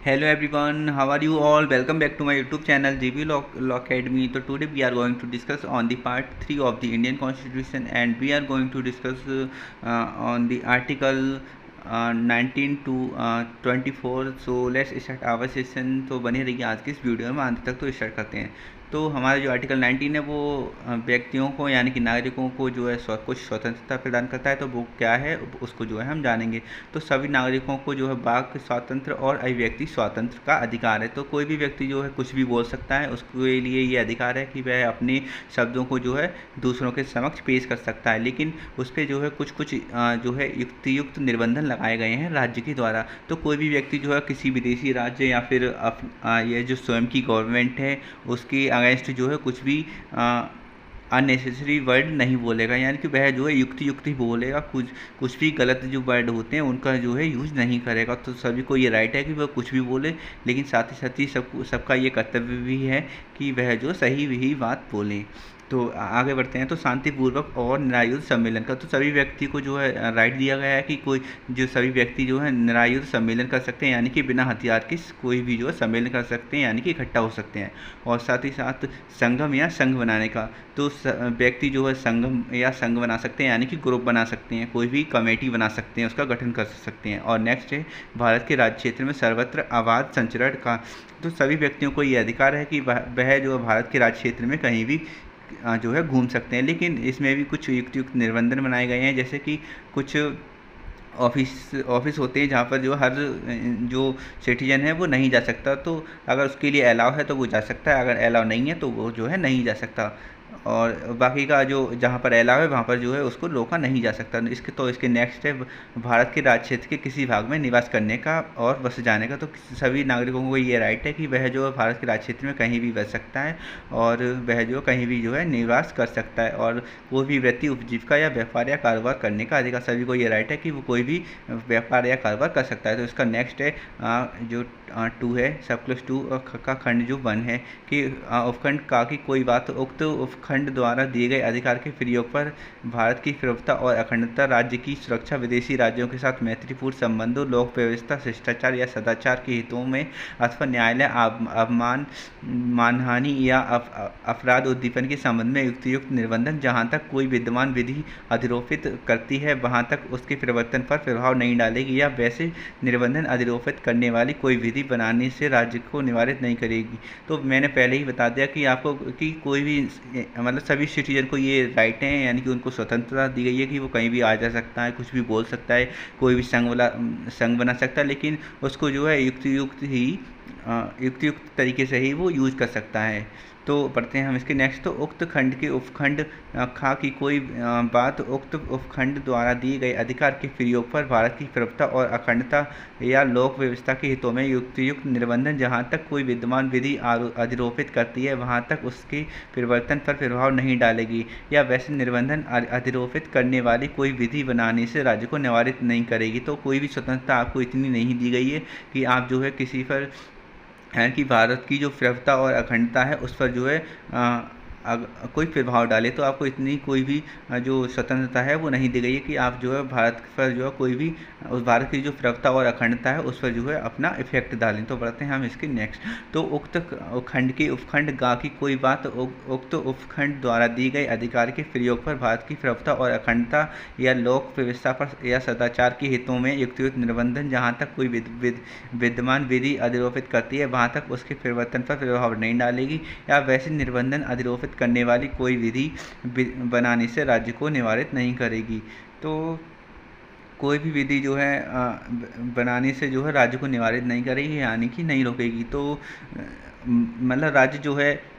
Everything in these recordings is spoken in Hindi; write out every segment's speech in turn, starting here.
Hello everyone, how are you all? Welcome back to my YouTube channel JB Law Academy. So today we are going to discuss on the part 3 of the Indian Constitution, and we are going to discuss on the article 19 to 24. So let's start our session. तो बने रहिए आज के इस वीडियो में, अंत तक तो स्टार्ट करते हैं। तो हमारा जो आर्टिकल 19 है वो व्यक्तियों को यानी कि नागरिकों को जो है कुछ स्वतंत्रता प्रदान करता है। तो वो क्या है उसको जो है हम जानेंगे। तो सभी नागरिकों को जो है वाक स्वातंत्र और अभिव्यक्ति स्वातंत्र का अधिकार है। तो कोई भी व्यक्ति जो है कुछ भी बोल सकता है, उसके लिए ये अधिकार है कि वह अपने शब्दों को जो है दूसरों के समक्ष पेश कर सकता है, लेकिन उस पर जो है कुछ जो है युक्त निर्बंधन लगाए गए हैं राज्य के द्वारा। तो कोई भी व्यक्ति जो है किसी विदेशी राज्य या फिर ये जो स्वयं की गवर्नमेंट है उसकी अगेंस्ट जो है कुछ भी अननेसेसरी वर्ड नहीं बोलेगा, यानी कि वह जो है युक्त ही बोलेगा। कुछ भी गलत जो वर्ड होते हैं उनका जो है यूज़ नहीं करेगा। तो सभी को ये राइट है कि वह कुछ भी बोले, लेकिन साथ ही सबका ये कर्तव्य भी है कि वह जो सही ही बात बोलें। तो आगे बढ़ते हैं। तो शांतिपूर्वक और निरायुध सम्मेलन का, तो सभी व्यक्ति को जो है राइट दिया गया है कि सभी व्यक्ति जो है निरायुध सम्मेलन कर सकते हैं, यानी कि बिना हथियार के कोई भी जो है सम्मेलन कर सकते हैं, यानी कि इकट्ठा हो सकते हैं। और साथ ही साथ संगम या संघ बनाने का, तो व्यक्ति जो है संगम या संघ बना सकते हैं, यानी कि ग्रुप बना सकते हैं, कोई भी कमेटी बना सकते हैं, उसका गठन कर सकते हैं। और नेक्स्ट है भारत के राज्य क्षेत्र में सर्वत्र आवाज़ संचरण का, तो सभी व्यक्तियों को ये अधिकार है कि वह जो है भारत के राज्य क्षेत्र में कहीं भी जो है घूम सकते हैं, लेकिन इसमें भी कुछ युक्त निर्बंधन बनाए गए हैं। जैसे कि कुछ ऑफिस होते हैं जहाँ पर जो हर जो सिटीजन है वो नहीं जा सकता, तो अगर उसके लिए अलाउ है तो वो जा सकता है, अगर अलाउ नहीं है तो वो जो है नहीं जा सकता। और बाकी का जो जहाँ पर अलाउ है वहाँ पर जो है उसको रोका नहीं जा सकता। इसके नेक्स्ट है भारत के राज्य क्षेत्र के किसी भाग में निवास करने का और बस जाने का। तो सभी नागरिकों को ये राइट है कि वह जो है भारत के राज्य क्षेत्र में कहीं भी बस सकता है और वह जो कहीं भी जो है निवास कर सकता है। और कोई भी व्यक्ति उपजीविका या व्यापार या कारोबार करने का अधिकार, सभी को ये राइट है कि वो कोई भी व्यापार या कारोबार कर सकता है। तो इसका नेक्स्ट है जो 2 है, सब क्लास 2 का खंड जो 1 है कि उपखंड का की कोई बात उक्त उपखंड द्वारा दिए गए अधिकार के प्रयोग पर भारत की प्रभुता और अखंडता, राज्य की सुरक्षा, विदेशी राज्यों के साथ मैत्रीपूर्ण संबंधों, लोक व्यवस्था, शिष्टाचार या सदाचार के हितों में अथवा न्यायालय अपमान, मानहानि या अपराध उद्दीपन के संबंध में युक्त निर्बंधन जहाँ तक कोई विद्यमान विधि अधिरोपित करती है वहाँ तक उसके प्रवर्तन पर प्रभाव नहीं डालेगी, या वैसे निर्बंधन अधिरोपित करने वाली कोई विधि बनाने से राज्य को निवारित नहीं करेगी। तो मैंने पहले ही बता दिया कि आपको कि कोई भी मतलब सभी सिटीजन को ये राइट है, यानी कि उनको स्वतंत्रता दी गई है कि वो कहीं भी आ जा सकता है, कुछ भी बोल सकता है, कोई भी संघ बना सकता है, लेकिन उसको जो है युक्त तरीके से ही वो यूज़ कर सकता है। तो पढ़ते हैं हम इसके नेक्स्ट। तो उक्त खंड के उपखंड खा की कोई बात उक्त उपखंड द्वारा दिए गए अधिकार के प्रयोग पर भारत की प्रभुता और अखंडता या लोक व्यवस्था के हितों में युक्त निर्बंधन जहाँ तक कोई विद्यमान विधि अधिरोपित करती है वहाँ तक उसके परिवर्तन पर प्रभाव नहीं डालेगी, या वैसे निर्बंधन अधिरोपित करने वाली कोई विधि बनाने से राज्य को निवारित नहीं करेगी। तो कोई भी स्वतंत्रता आपको इतनी नहीं दी गई है कि आप जो है किसी पर है कि भारत की जो प्रभुता और अखंडता है उस पर जो है कोई प्रभाव डाले। तो आपको इतनी कोई भी जो स्वतंत्रता है वो नहीं दी गई है कि आप जो है भारत पर जो है कोई भी उस भारत की जो प्रभुता और अखंडता है उस पर जो है अपना इफेक्ट डालें। तो बढ़ते हैं हम इसके नेक्स्ट। तो उक्त खंड के उपखंड गा की कोई बात उक्त उपखंड द्वारा दी गई अधिकार के प्रयोग पर भारत की प्रभुता और अखंडता या लोक व्यवस्था पर या सदाचार के हितों में युक्त निर्बंधन जहाँ तक कोई विद्यमान विधि अधिरोपित करती है वहाँ तक उसके परिवर्तन पर प्रभाव नहीं डालेगी, या वैसे निर्बंधन अधिरोपित करने वाली कोई विधि बनाने से राज्य को निवारित नहीं करेगी। तो कोई भी विधि जो है बनाने से जो है राज्य को निवारित नहीं करेगी, यानी कि नहीं रोकेगी। तो मतलब राज्य जो है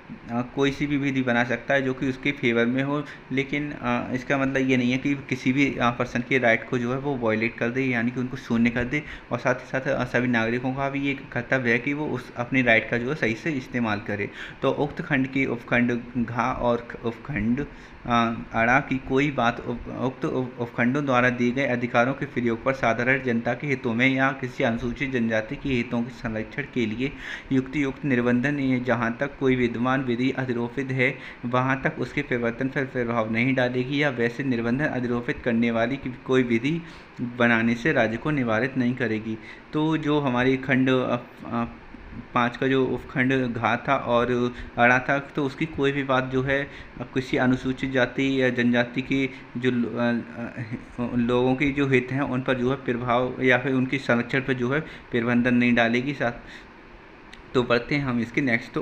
कोई सी भी विधि बना सकता है जो कि उसके फेवर में हो, लेकिन इसका मतलब ये नहीं है कि किसी भी पर्सन के राइट को जो है वो वायलेट कर दे, यानी कि उनको शून्य कर दे। और साथ ही साथ सभी नागरिकों का भी ये कर्तव्य है कि वो उस अपने राइट का जो है सही से इस्तेमाल करे। तो उक्त खंड के उपखंड घा और उपखंड अड़ा की कोई बात उक्त उपखंडों द्वारा दिए गए अधिकारों के प्रयोग पर साधारण जनता के हितों में या किसी अनुसूचित जनजाति के हितों के संरक्षण के लिए युक्त निर्बंधन जहाँ तक कोई विद्यमान विद्यमान विधि अधिरोपित है वहाँ तक उसके परिवर्तन पर प्रभाव नहीं डालेगी या वैसे निर्बंधन अधिरोपित करने वाली कोई विधि बनाने से राज्य को निवारित नहीं करेगी। तो जो हमारी खंड 5 का जो उपखंड घा था और अड़ा था, तो उसकी कोई भी बात जो है किसी अनुसूचित जाति या जनजाति के जो लोगों के जो हित हैं उन पर जो है प्रभाव या फिर उनके संरक्षण पर जो है प्रतिबंधन नहीं डालेगी। साथ तो बढ़ते हैं हम इसके नेक्स्ट। तो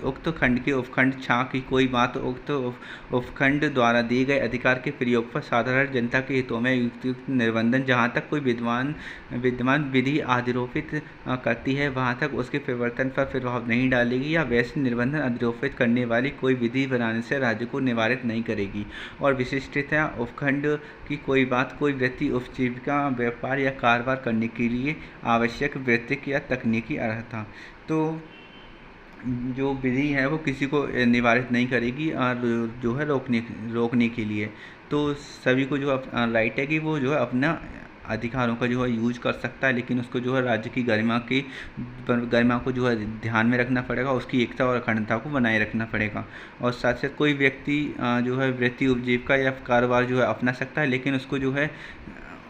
उक्त खंड के उपखंड 6 की कोई बात उक्त उपखंड द्वारा दिए गए अधिकार के प्रयोग पर साधारण जनता के हितों में युक्त निर्बंधन जहाँ तक कोई विद्यमान विधि अधिरोपित करती है वहाँ तक उसके परिवर्तन पर प्रभाव नहीं डालेगी या वैसे निर्बंधन अधिरोपित करने वाली कोई विधि बनाने से राज्य को निवारित नहीं करेगी। और विशिष्टता उपखंड की कोई बात कोई व्यक्ति उपजीविका व्यापार या कारोबार करने के लिए आवश्यक वैयक्तिक या तकनीकी अर्हता, तो जो विधि है वो किसी को निवारित नहीं करेगी और जो है रोकने के लिए। तो सभी को जो राइट है कि वो जो है अपना अधिकारों का जो है यूज कर सकता है, लेकिन उसको जो है राज्य की गरिमा को जो है ध्यान में रखना पड़ेगा, उसकी एकता और अखंडता को बनाए रखना पड़ेगा। और साथ साथ कोई व्यक्ति जो है वृत्ति उपजीविका या कारोबार जो है अपना सकता है, लेकिन उसको जो है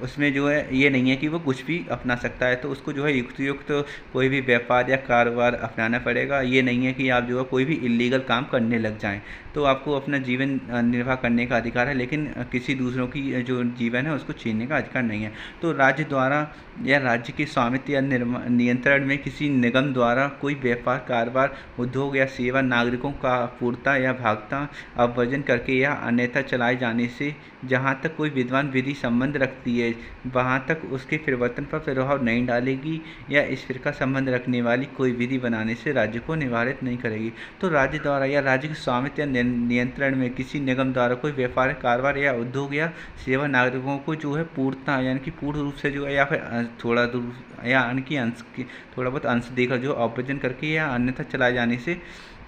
उसमें जो है ये नहीं है कि वो कुछ भी अपना सकता है, तो उसको जो है युक्त कोई भी व्यापार या कारोबार अपनाना पड़ेगा। ये नहीं है कि आप जो है कोई भी इलीगल काम करने लग जाएं। तो आपको अपना जीवन निर्वाह करने का अधिकार है, लेकिन किसी दूसरों की जो जीवन है उसको छीनने का अधिकार नहीं है। तो राज्य द्वारा या राज्य के स्वामित्व या नियंत्रण में किसी निगम द्वारा कोई व्यापार कारोबार उद्योग या सेवा नागरिकों का पूर्णता या भागता अववर्जन करके या अन्यथा चलाए जाने से जहाँ तक कोई विद्वान विधि संबंध रखती है वहाँ तक उसके परिवर्तन पर प्रभाव नहीं डालेगी या इस प्रकार संबंध रखने वाली कोई विधि बनाने से राज्य को निवारित नहीं करेगी। तो राज्य द्वारा या राज्य के स्वामित्व या नियंत्रण में किसी निगम द्वारा कोई व्यापार कारोबार या उद्योग या सेवा नागरिकों को जो है पूर्णता यानी कि पूर्ण रूप से जो है या फिर थोड़ा दूर या अन्य अंश की थोड़ा बहुत अंश देकर जो अववर्जन करके या अन्यथा चलाए जाने से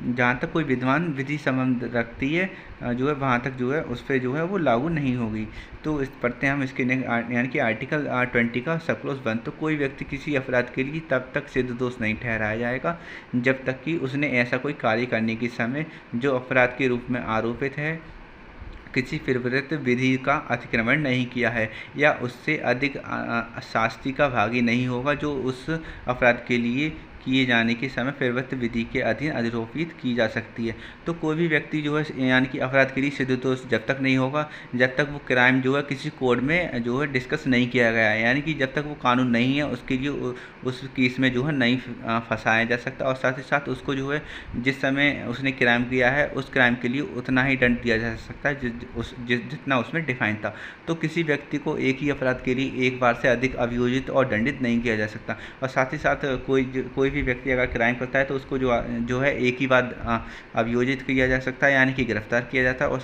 जहाँ तक कोई विद्वान विधि संबंध रखती है जो है वहाँ तक जो है उस पर जो है वो लागू नहीं होगी। तो इस पढ़ते हैं हम इसके यानी कि आर्टिकल 20 का सब क्लॉज 1। तो कोई व्यक्ति किसी अपराध के लिए तब तक सिद्ध दोष नहीं ठहराया जाएगा जब तक कि उसने ऐसा कोई कार्य करने के समय जो अपराध के रूप में आरोपित है किसी प्रवृत्त विधि का अतिक्रमण नहीं किया है या उससे अधिक शास्ति का भागी नहीं होगा जो उस अपराध के लिए किए जाने के समय प्रवृत्त विधि के अधीन अधिरोपित की जा सकती है। तो कोई भी व्यक्ति जो है यानी कि अपराध के लिए सिद्ध दोष जब तक नहीं होगा जब तक वो क्राइम जो है किसी कोड में जो है डिस्कस नहीं किया गया है, यानी कि जब तक वो कानून नहीं है उसके लिए उस केस में जो है नहीं फंसाया जा सकता। और साथ ही साथ उसको जो है जिस समय उसने क्राइम किया है उस क्राइम के लिए उतना ही दंड दिया जा सकता है जितना उसमें डिफाइन था। तो किसी व्यक्ति को एक ही अपराध के लिए एक बार से अधिक अभियोजित और दंडित नहीं किया जा सकता। और साथ ही साथ कोई भी व्यक्ति अगर क्राइम करता है तो उसको जो है एक ही बार अभियोजित किया जा सकता है यानी कि गिरफ्तार किया जाता है और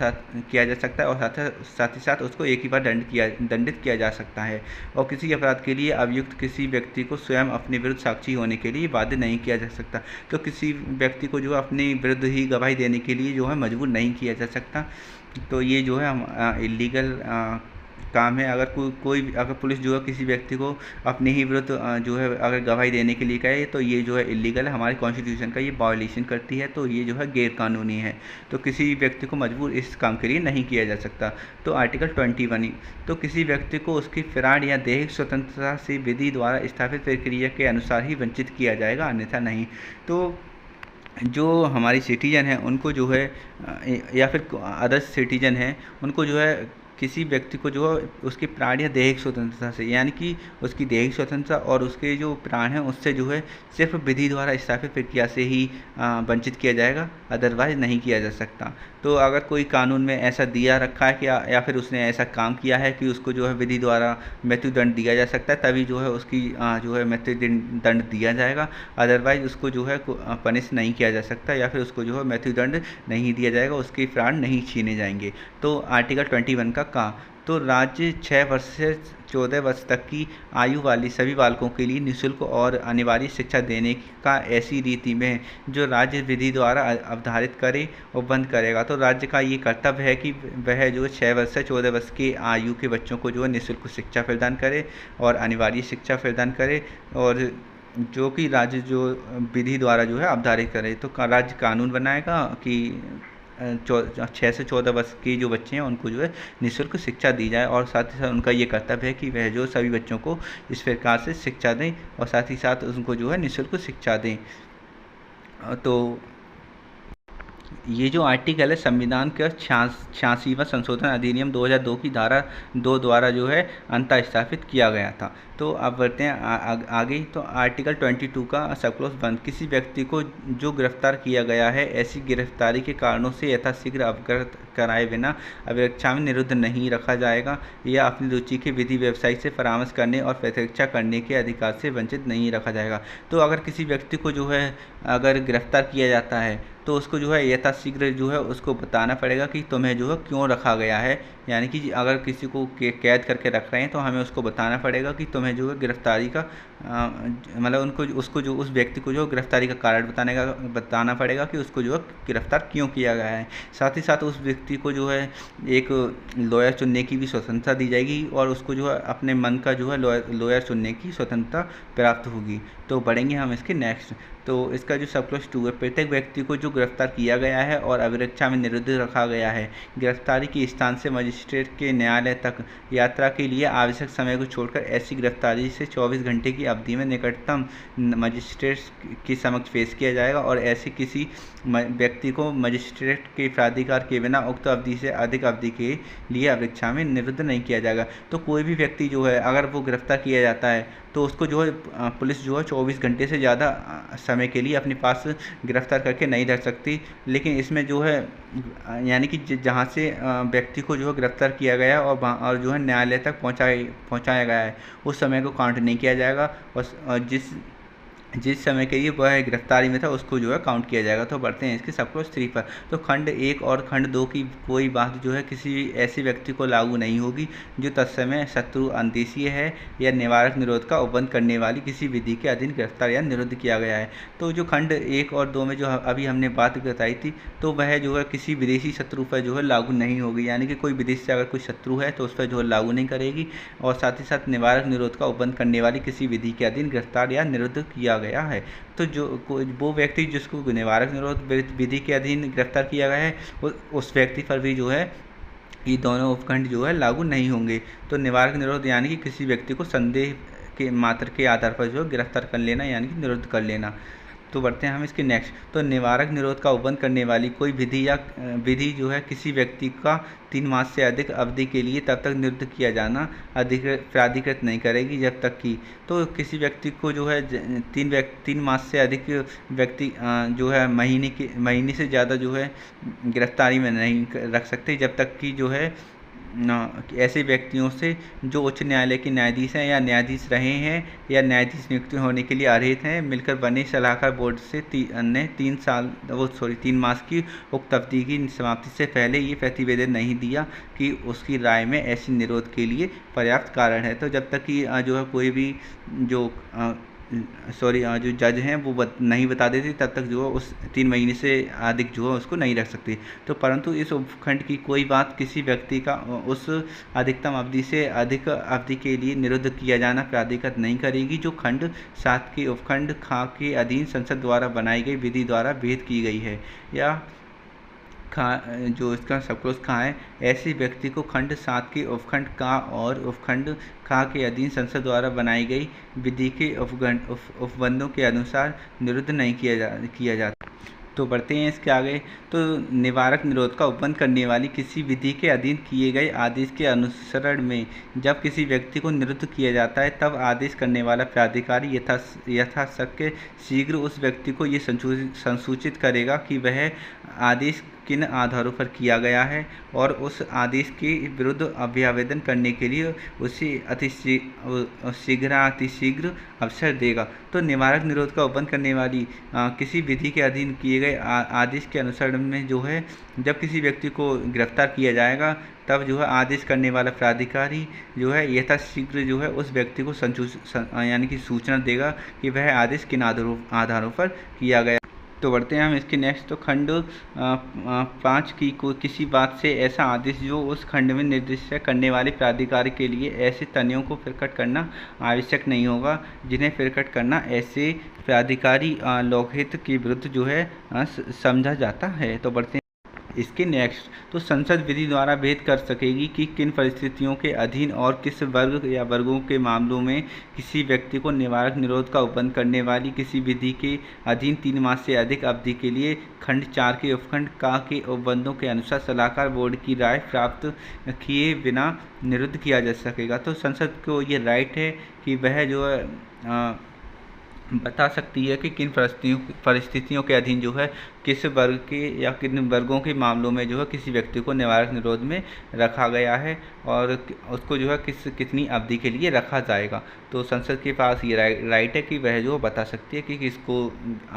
साथ ही साथ उसको एक ही बार दंडित किया जा सकता है। और किसी अपराध के लिए अभियुक्त किसी व्यक्ति को स्वयं अपने विरुद्ध साक्षी होने के लिए बाध्य नहीं किया जा सकता। तो किसी व्यक्ति को जो अपने विरुद्ध ही गवाही देने के लिए जो है मजबूर नहीं किया जा सकता। तो ये जो है हम इलीगल काम है। अगर अगर पुलिस जो है किसी व्यक्ति को अपने ही विरुद्ध जो है अगर गवाही देने के लिए कहे तो ये जो है इलीगल है, हमारे कॉन्स्टिट्यूशन का ये वायलेशन करती है, तो ये जो है गैर कानूनी है। तो किसी व्यक्ति को मजबूर इस काम के लिए नहीं किया जा सकता। तो आर्टिकल 21 तो किसी व्यक्ति को उसकी फिराड या दैहिक स्वतंत्रता से विधि द्वारा स्थापित प्रक्रिया के अनुसार ही वंचित किया जाएगा, अन्यथा नहीं। तो जो हमारी सिटीजन है उनको जो है या फिर अदर्स सिटीजन है उनको जो है किसी व्यक्ति को जो है उसके प्राण या दैहिक स्वतंत्रता से यानी कि उसकी दैहिक स्वतंत्रता और उसके जो प्राण हैं उससे जो है सिर्फ विधि द्वारा स्थापित प्रक्रिया से ही वंचित किया जाएगा, अदरवाइज नहीं किया जा सकता। तो अगर कोई कानून में ऐसा दिया रखा है कि या फिर उसने ऐसा काम किया है कि उसको जो है विधि द्वारा मृत्युदंड दिया जा सकता है तभी जो है उसकी जो है मृत्युदंड दिया जाएगा, अदरवाइज उसको जो है पनिश नहीं किया जा सकता या फिर उसको जो है मृत्युदंड नहीं दिया जाएगा, उसके प्राण नहीं छीने जाएंगे। तो आर्टिकल 21 का तो राज्य 6 वर्ष से 14 वर्ष तक की आयु वाली सभी बालकों के लिए निःशुल्क और अनिवार्य शिक्षा देने का ऐसी रीति में जो राज्य विधि द्वारा अवधारित करे और बंद करेगा। तो राज्य का ये कर्तव्य है कि वह जो 6 वर्ष से 14 वर्ष की आयु के बच्चों को जो है निःशुल्क शिक्षा प्रदान करे और अनिवार्य शिक्षा प्रदान करे और जो कि राज्य जो विधि द्वारा जो है अवधारित करे। तो राज्य कानून बनाएगा कि 6 से 14 वर्ष के जो बच्चे हैं उनको जो है निःशुल्क शिक्षा दी जाए, और साथ ही साथ उनका ये कर्तव्य है कि वह जो सभी बच्चों को इस प्रकार से शिक्षा दें और साथ ही साथ उनको जो है निःशुल्क शिक्षा दें। तो ये जो आर्टिकल है संविधान का 86वां संशोधन अधिनियम 2002 की धारा 2 द्वारा जो है अंतःस्थापित किया गया था। तो अब बढ़ते हैं आगे। तो आर्टिकल 22 का सब क्लॉज 1, किसी व्यक्ति को जो गिरफ्तार किया गया है ऐसी गिरफ्तारी के कारणों से यथाशीघ्र अवगत कराए बिना अभिरक्षा में निरुद्ध नहीं रखा जाएगा या अपनी रुचि के विधि वेबसाइट से परामर्श करने और प्रतीक्षा करने के अधिकार से वंचित नहीं रखा जाएगा। तो अगर किसी व्यक्ति को जो है अगर गिरफ्तार किया जाता है तो उसको जो है यथाशीघ्र जो है उसको बताना पड़ेगा कि तुम्हें जो है क्यों रखा गया है, यानी कि अगर किसी को कैद करके रख रहे हैं तो हमें उसको बताना पड़ेगा कि तुम्हें जो है गिरफ्तारी का मतलब उसको जो उस व्यक्ति को जो गिरफ्तारी का कारण बताना पड़ेगा कि उसको जो है गिरफ्तार क्यों किया गया है। साथ ही साथ उस व्यक्ति को जो है एक लॉयर चुनने की भी स्वतंत्रता दी जाएगी और उसको जो है अपने मन का जो है लॉयर चुनने की स्वतंत्रता प्राप्त होगी। तो बढ़ेंगे हम इसके नेक्स्ट। तो इसका जो सब क्लॉज 2 है, प्रत्येक व्यक्ति को जो गिरफ्तार किया गया है और अभिरक्षा में निरुद्ध रखा गया है गिरफ्तारी के स्थान से मजिस्ट्रेट के न्यायालय तक यात्रा के लिए आवश्यक समय को छोड़कर ऐसी गिरफ्तारी से 24 घंटे की अवधि में निकटतम मजिस्ट्रेट के समक्ष पेश किया जाएगा और ऐसे किसी व्यक्ति को मजिस्ट्रेट के प्राधिकार के बिना उक्त अवधि से अधिक अवधि के लिए अभिरक्षा में निरुद्ध नहीं किया जाएगा। तो कोई भी व्यक्ति जो है अगर वो गिरफ्तार किया जाता है तो उसको जो है पुलिस जो है 24 घंटे से ज़्यादा समय के लिए अपने पास गिरफ्तार करके नहीं रख सकती। लेकिन इसमें जो है यानी कि जहाँ से व्यक्ति को जो है गिरफ्तार किया गया और जो है न्यायालय तक पहुँचाया गया है उस समय को काउंट नहीं किया जाएगा और जिस समय के लिए वह गिरफ्तारी में था उसको जो है काउंट किया जाएगा। तो बढ़ते हैं इसके सब क्लॉज 3 पर। तो खंड 1 और खंड 2 की कोई बात जो है किसी ऐसे व्यक्ति को लागू नहीं होगी जो तत्समय शत्रु अंदेशीय है या निवारक निरोध का उल्लंघन करने वाली किसी विधि के अधीन गिरफ्तार या निरुद्ध किया गया है। तो जो खंड 1 और 2 में जो अभी हमने बात बताई थी तो वह जो है किसी विदेशी शत्रु पर जो है लागू नहीं होगी, यानी कि कोई विदेश से अगर कोई शत्रु है तो उस पर जो है लागू नहीं करेगी। और साथ ही साथ निवारक निरोध का उल्लंघन करने वाली किसी विधि के अधीन गिरफ्तार या निरुद्ध किया गया है। तो जो वो व्यक्ति जिसको निवारक निरोध विधि के अधीन गिरफ्तार किया गया है उस व्यक्ति पर भी जो है ये दोनों उपखंड जो है लागू नहीं होंगे। तो निवारक निरोध यानी कि किसी व्यक्ति को संदेह के मात्र के आधार पर जो गिरफ्तार कर लेना यानी कि निरुद्ध कर लेना। तो बढ़ते हैं हम इसके नेक्स्ट। तो निवारक निरोध का उल्लंघन करने वाली कोई विधि जो है किसी व्यक्ति का 3 मास से अधिक अवधि के लिए तब तक निरुद्ध किया जाना प्राधिकृत नहीं करेगी जब तक कि तो किसी व्यक्ति को जो है 3 मास से अधिक व्यक्ति जो है महीने से ज़्यादा जो है गिरफ्तारी में नहीं रख सकते जब तक कि जो है ऐसे व्यक्तियों से जो उच्च न्यायालय के न्यायाधीश हैं या न्यायाधीश रहे हैं या न्यायाधीश नियुक्त होने के लिए अर्हित हैं मिलकर बने सलाहकार बोर्ड से 3 मास की उक्त अवधि की समाप्ति से पहले ये प्रतिवेदन नहीं दिया कि उसकी राय में ऐसी निरोध के लिए पर्याप्त कारण है। तो जब तक कि जो है कोई भी जो जो जज हैं वो नहीं बता देते तब तक जो है उस 3 महीने से अधिक जो है उसको नहीं रख सकते। तो परंतु इस उपखंड की कोई बात किसी व्यक्ति का उस अधिकतम अवधि से अधिक अवधि के लिए निरुद्ध किया जाना प्राधिकृत नहीं करेगी जो खंड 7 के उपखंड खा के अधीन संसद द्वारा बनाई गई विधि द्वारा भेद की गई है या जो इसका सब क्लॉज कहाँ है। ऐसे व्यक्ति को खंड 7 के उपखंड का और उपखंड खा के अधीन संसद द्वारा बनाई गई विधि के उपबंधों के अनुसार निरुद्ध नहीं किया जाता। तो बढ़ते हैं इसके आगे। तो निवारक निरोध का उल्लंघन करने वाली किसी विधि के अधीन किए गए आदेश के अनुसरण में जब किसी व्यक्ति को निरुद्ध किया जाता है तब आदेश करने वाला प्राधिकारी यथाशक्य शीघ्र उस व्यक्ति को ये संसूचित करेगा कि वह आदेश किन आधारों पर किया गया है और उस आदेश के विरुद्ध अभ्यावेदन करने के लिए उसे अतिशीघ्र अवसर देगा। तो निवारक निरोध का उल्लंघन करने वाली किसी विधि के अधीन किए गए आदेश के अनुसरण में जो है जब किसी व्यक्ति को गिरफ्तार किया जाएगा तब जो है आदेश करने वाला प्राधिकारी जो है यथाशीघ्र जो है उस व्यक्ति को यानी कि सूचना देगा कि वह आदेश किन आधारों पर किया गया। तो बढ़ते हैं हम इसके नेक्स्ट। तो खंड 5 की किसी बात से ऐसा आदेश जो उस खंड में निर्दिष्ट करने वाले प्राधिकारी के लिए ऐसे तनियों को प्रकट करना आवश्यक नहीं होगा जिन्हें प्रकट करना ऐसे प्राधिकारी लोकहित के विरुद्ध जो है समझा जाता है। तो बढ़ते हैं इसके नेक्स्ट। तो संसद विधि द्वारा भेद कर सकेगी कि किन परिस्थितियों के अधीन और किस वर्ग या वर्गों के मामलों में किसी व्यक्ति को निवारक निरोध का उपबंध करने वाली किसी विधि के अधीन 3 मास से अधिक अवधि के लिए खंड 4 के उपखंड का के उपबंधों के अनुसार सलाहकार बोर्ड की राय प्राप्त किए बिना निरुद्ध किया जा सकेगा। तो संसद को ये राइट है कि वह जो है बता सकती है कि किन परिस्थितियों के अधीन जो है किस वर्ग के या किन वर्गों के मामलों में जो है किसी व्यक्ति को निवारक निरोध में रखा गया है और उसको जो है कितनी अवधि के लिए रखा जाएगा। तो संसद के पास ये राइट है कि वह जो बता सकती है कि किसको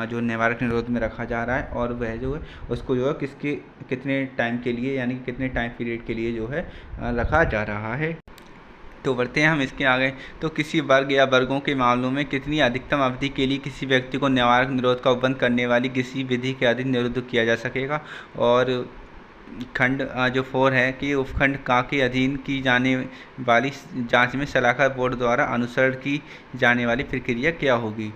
जो निवारक निरोध में रखा जा रहा है और वह जो है उसको जो है कितने टाइम के लिए यानी कि कितने टाइम पीरियड के लिए जो है रखा जा रहा है। तो बढ़ते हैं हम इसके आगे। तो किसी वर्ग या वर्गों के मामलों में कितनी अधिकतम अवधि के लिए किसी व्यक्ति को निवारक निरोध का उपबंध करने वाली किसी विधि के अधीन निरुद्ध किया जा सकेगा। और खंड जो 4 है कि उपखंड का के अधीन की जाने वाली जांच में सलाहकार बोर्ड द्वारा अनुसरण की जाने वाली प्रक्रिया क्या होगी।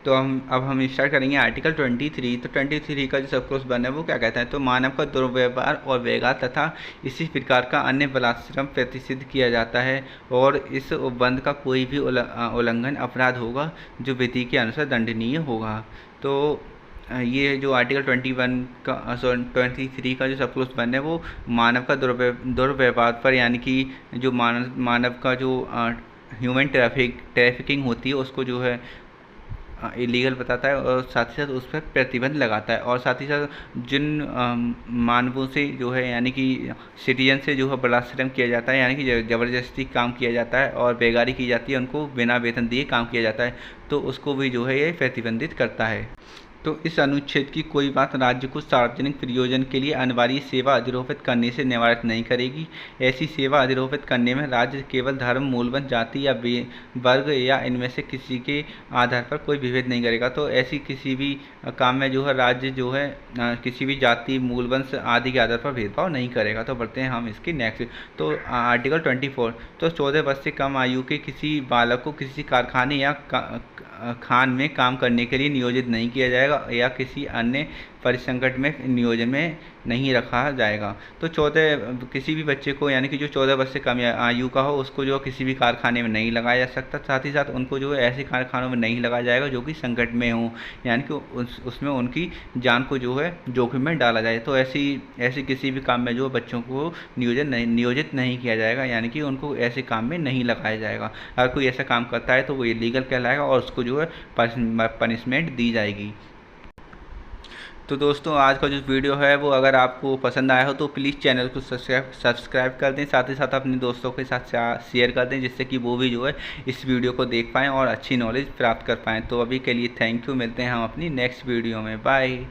तो अब हम स्टार्ट करेंगे आर्टिकल 23। तो 23 का जो सब क्लॉज 1 है वो क्या कहता है। तो मानव का दुर्व्यवहार और वेगा तथा इसी प्रकार का अन्य बलात्श्रम प्रतिषिद्ध किया जाता है और इस उपबंध का कोई भी उल्लंघन अपराध होगा जो विधि के अनुसार दंडनीय होगा। तो ये जो आर्टिकल 23 का जो सब क्लॉज 1 है वो मानव का दुर्व्यवहार पर यानी कि जो मानव का जो ह्यूमन ट्रैफिकिंग होती है उसको जो है इलीगल बताता है और साथ ही साथ उस पर प्रतिबंध लगाता है और साथ ही साथ जिन मानवों से जो है यानी कि सिटीजन से जो है बलात्संग किया जाता है यानी कि ज़बरदस्ती काम किया जाता है और बेगारी की जाती है, उनको बिना वेतन दिए काम किया जाता है, तो उसको भी जो है ये प्रतिबंधित करता है। तो इस अनुच्छेद की कोई बात राज्य को सार्वजनिक प्रयोजन के लिए अनिवार्य सेवा अधिरोपित करने से निवारित नहीं करेगी। ऐसी सेवा अधिरोपित करने में राज्य केवल धर्म, मूलवंश, जाति या वर्ग या इनमें से किसी के आधार पर कोई विभेद नहीं करेगा। तो ऐसी किसी भी काम में जो है राज्य जो है किसी भी जाति, मूलवंश आदि के आधार पर भेदभाव नहीं करेगा। तो बढ़ते हैं हम इसके नेक्स्ट। तो आर्टिकल 24। तो 14 वर्ष से कम आयु के किसी बालक को किसी कारखाने या खान में काम करने के लिए नियोजित नहीं किया जाएगा या किसी अन्य परिसंकट में नियोजन में नहीं रखा जाएगा। तो 14 किसी भी बच्चे को यानी कि जो 14 वर्ष से कम आयु का हो उसको जो किसी भी कारखाने में नहीं लगाया जा सकता। साथ ही साथ उनको जो है ऐसे कारखानों में नहीं लगाया जाएगा जो कि संकट में हो यानी कि उसमें उनकी जान को जो है जोखिम में डाला जाए। तो ऐसी किसी भी काम में जो बच्चों को नियोजित नहीं किया जाएगा यानी कि उनको ऐसे काम में नहीं लगाया जाएगा। अगर कोई ऐसा काम करता है तो वो इलीगल कहलाएगा और उसको जो है पनिशमेंट दी जाएगी। तो दोस्तों आज का जो वीडियो है वो अगर आपको पसंद आया हो तो प्लीज़ चैनल को सब्सक्राइब कर दें, साथ ही साथ अपने दोस्तों के साथ शेयर कर दें जिससे कि वो भी जो है इस वीडियो को देख पाएँ और अच्छी नॉलेज प्राप्त कर पाएँ। तो अभी के लिए थैंक यू, मिलते हैं हम अपनी नेक्स्ट वीडियो में, बाय।